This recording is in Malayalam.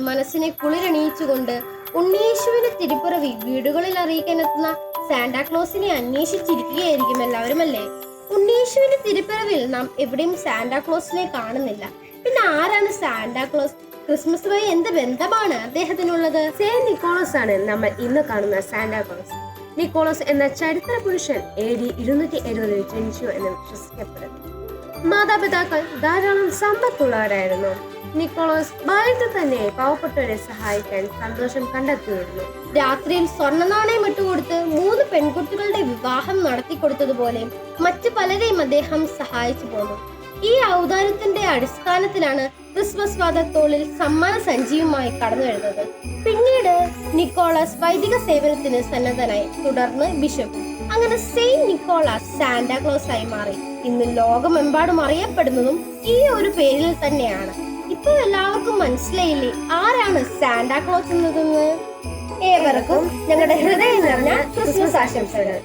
മനസ്സിനെ കുളിരണിയിച്ചുകൊണ്ട് ഉണ്ണിയേശുവിന്റെ തിരുപ്പിറവി വീടുകളിൽ അറിയിക്കാനെത്തുന്ന സാന്റാക്ലോസിനെ അന്വേഷിച്ചിരിക്കുകയായിരിക്കും എല്ലാവരും അല്ലേ. ഉണ്ണിയേശുവിന്റെ തിരുപ്പിറവിൽ നാം എവിടെയും സാന്റാക്ലോസിനെ കാണുന്നില്ല. പിന്നെ ആരാണ് സാന്റാക്ലോസ്? ക്രിസ്മസുമായി എന്ത് ബന്ധമാണ് അദ്ദേഹത്തിനുള്ളത്? സെയിന്റ് നിക്കോളസ് ആണ് നമ്മൾ ഇന്ന് കാണുന്ന സാന്റാക്ലോസ്. നിക്കോളസ് എന്ന ചരിത്ര പുരുഷൻ AD 270 ജനിച്ചു എന്ന് വിശ്വസിക്കപ്പെടുന്നു. മാതാപിതാക്കൾ ധാരാളം സമ്പത്തുള്ളവരായിരുന്നു. നിക്കോളസ് ബാല്യത്തിൽ തന്നെ പാവപ്പെട്ടവരെ സഹായിക്കാൻ സന്തോഷം കണ്ടെത്തിയിരുന്നു. രാത്രിയിൽ സ്വർണ്ണ നാണയം ഇട്ടുകൊടുത്ത് 3 പെൺകുട്ടികളുടെ വിവാഹം നടത്തിക്കൊടുത്തതുപോലെ മറ്റു പലരെയും അദ്ദേഹം സഹായിച്ചു പോന്നു. ഈ ഔദാര്യത്തിന്റെ അടിസ്ഥാനത്തിലാണ് ക്രിസ്മസ് വാദത്തോളിൽ സമ്മാന സഞ്ചിയുമായി കടന്നു വരുന്നത്. പിന്നീട് നിക്കോളാസ് വൈദിക സേവനത്തിന് സന്നദ്ധനായി, തുടർന്ന് ബിഷപ്പ്. അങ്ങനെ സെയിന്റ് നിക്കോളാസ് സാന്റാക്ലോസ് ആയി മാറി. ഇന്ന് ലോകമെമ്പാടും അറിയപ്പെടുന്നതും ഈ ഒരു പേരിൽ തന്നെയാണ്. ഇപ്പൊ എല്ലാവർക്കും മനസ്സിലായില്ലേ ആരാണ് സാന്റാക്ലോസ് എന്നതെന്ന്? ഏവർക്കും ഞങ്ങളുടെ ഹൃദയം നിറഞ്ഞ ക്രിസ്മസ് ആശംസകൾ.